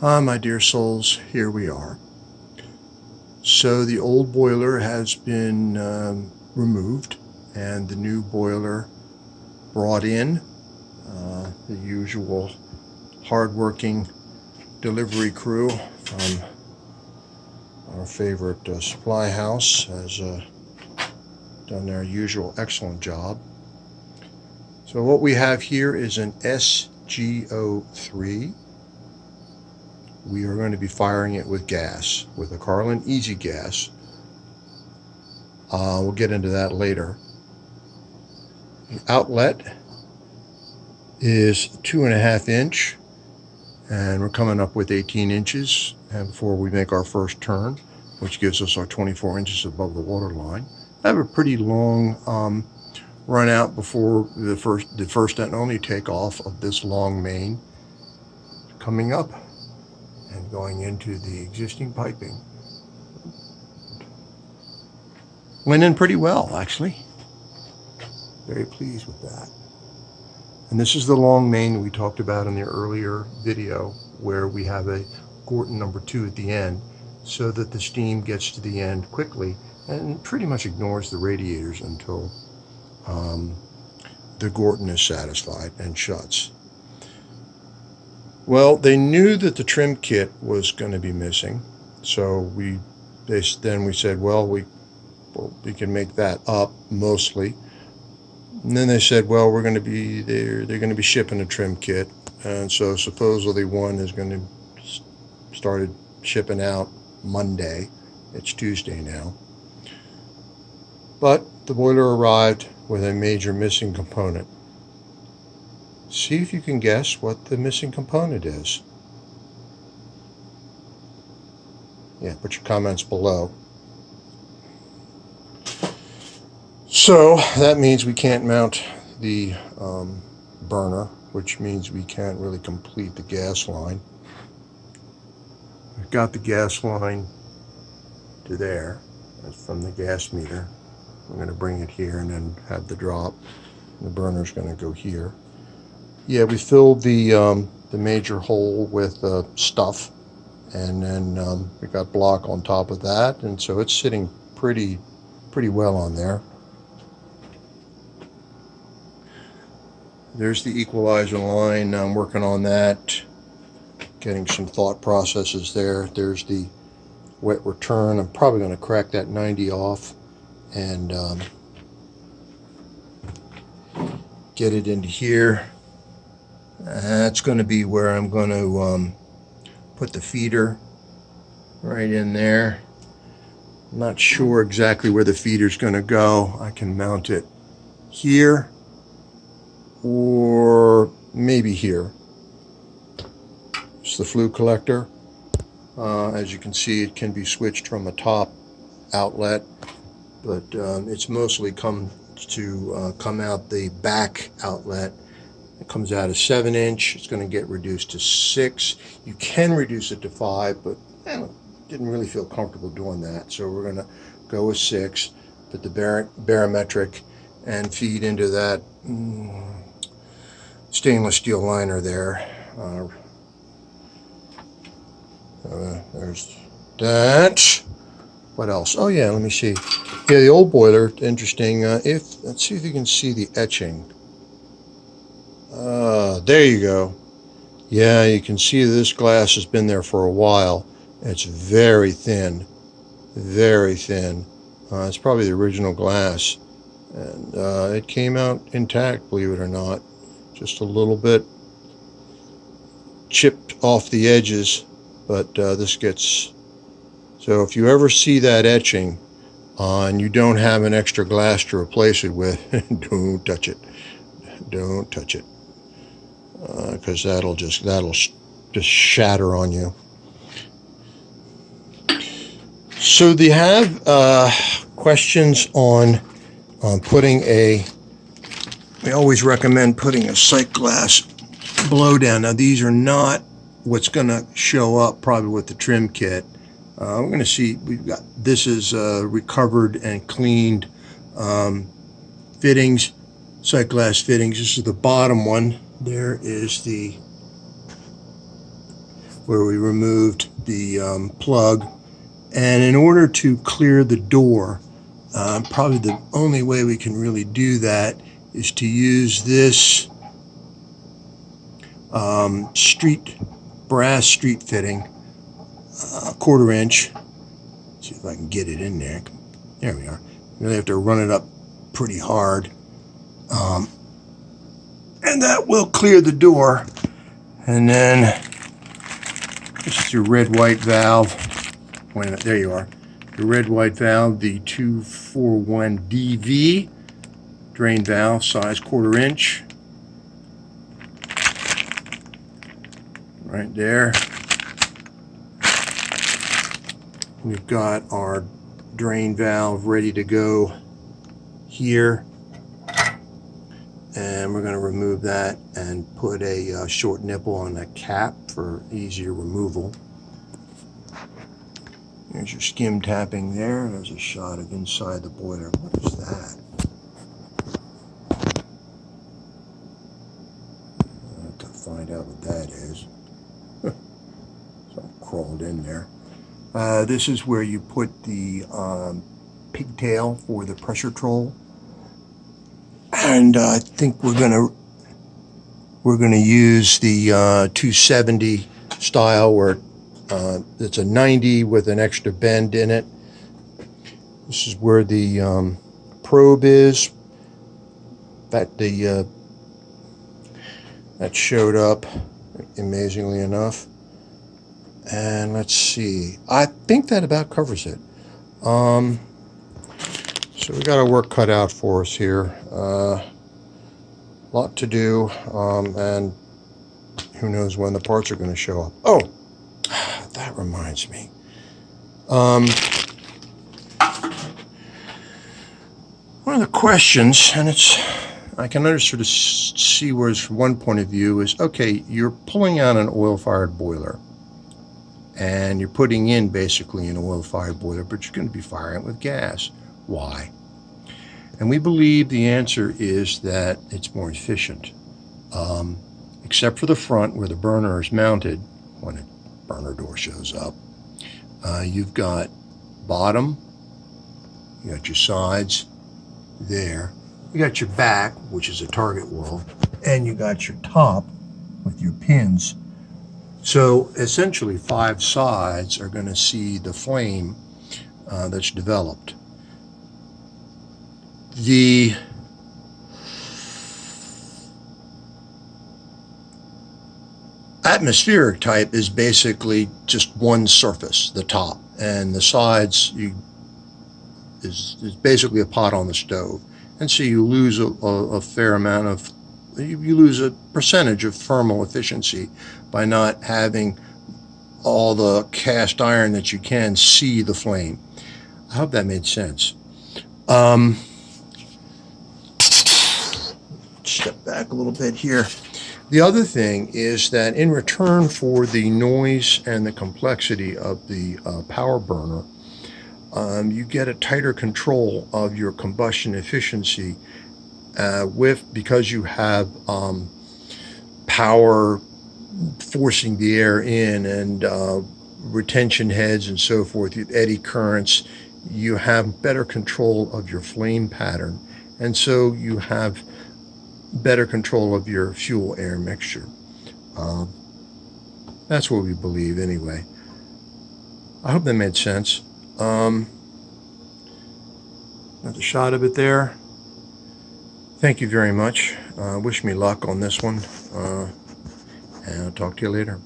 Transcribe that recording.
My dear souls, here we are. So the old boiler has been removed and the new boiler brought in. The usual hardworking delivery crew from our favorite supply house has done their usual excellent job. So what we have here is an SGO-3. We are going to be firing it with gas, with a Carlin Easy Gas. We'll get into that later. The outlet is 2.5 inch, and we're coming up with 18 inches before we make our first turn, which gives us our 24 inches above the water line. I have a pretty long run out before the first and only takeoff of this long main coming up and going into the existing piping. Went in pretty well, actually. Very pleased with that. And this is the long main that we talked about in the earlier video, where we have a Gorton number 2 at the end, so that the steam gets to the end quickly and pretty much ignores the radiators until the Gorton is satisfied and shuts. Well, they knew that the trim kit was going to be missing, so then we said, well, we can make that up mostly. And then they said, well, they're going to be shipping a trim kit, and so supposedly one is going to started shipping out Monday. It's Tuesday now. But the boiler arrived with a major missing component. See if you can guess what the missing component is. Yeah, put your comments below. So that means we can't mount the burner, which means we can't really complete the gas line. We've got the gas line to there. That's from the gas meter. I'm going to bring it here and then have the drop. The burner's going to go here. Yeah, we filled the major hole with stuff, and then we got block on top of that, and so it's sitting pretty well on there. There's the equalizer line. I'm working on that, getting some thought processes there. There's the wet return. I'm probably going to crack that 90 off and get it into here. That's going to be where I'm going to put the feeder right in there. I'm not sure exactly where the feeder's going to go. I can mount it here or maybe here. It's the flue collector. As you can see, it can be switched from a top outlet, but it's mostly come out the back outlet. It comes out a 7 inch. It's going to get reduced to 6. You can reduce it to 5, but I didn't really feel comfortable doing that. So we're going to go with 6, put the barometric, and feed into that stainless steel liner there. There's that. What else? Oh yeah, let me see. Yeah, the old boiler, interesting. Let's see if you can see the etching. There you go. Yeah, you can see this glass has been there for a while. It's very thin, very thin. It's probably the original glass, and it came out intact, believe it or not. Just a little bit chipped off the edges, but this gets... So if you ever see that etching and you don't have an extra glass to replace it with, don't touch it. Don't touch it. Because that'll just shatter on you. So they have questions on putting we always recommend putting a sight glass blow down. Now these are not what's going to show up probably with the trim kit. We're going to see, this is recovered and cleaned fittings, sight glass fittings. This is the bottom one. There is where we removed the plug. And in order to clear the door, probably the only way we can really do that is to use this brass street fitting, 1/4 inch. Let's see if I can get it in there. There we are. You really have to run it up pretty hard. And that will clear the door. And then this is your red-white valve. Wait a minute, there you are. The red-white valve, the 241DV drain valve, size 1/4 inch. Right there. We've got our drain valve ready to go here. And we're going to remove that and put a short nipple on the cap for easier removal. There's your skim tapping there. There's a shot of inside the boiler. What is that? I have to find out what that is. Something crawled in there. This is where you put the pigtail for the pressure troll. And I think we're gonna use the 270 style, where it's a 90 with an extra bend in it. This is where the probe is. That showed up, amazingly enough. And let's see. I think that about covers it. So we got our work cut out for us here. Lot to do, and who knows when the parts are going to show up. Oh, that reminds me. One of the questions, and I can sort of see where it's from one point of view, is, okay, you're pulling out an oil-fired boiler, and you're putting in basically an oil-fired boiler, but you're going to be firing it with gas. Why? And we believe the answer is that it's more efficient. Except for the front where the burner is mounted when a burner door shows up. You've got bottom, you got your sides there, you got your back, which is a target wall, and you got your top with your pins. So essentially 5 sides are going to see the flame that's developed. The atmospheric type is basically just one surface, the top, and the sides is basically a pot on the stove. And so you lose a fair amount of, you lose a percentage of thermal efficiency by not having all the cast iron that you can see the flame. I hope that made sense. Step back a little bit here. The other thing is that in return for the noise and the complexity of the power burner, you get a tighter control of your combustion efficiency because you have power forcing the air in and retention heads and so forth, you have eddy currents, you have better control of your flame pattern, and so you have better control of your fuel-air mixture. That's what we believe anyway. I hope that made sense. Got the shot of it there. Thank you very much. Wish me luck on this one, and I'll talk to you later.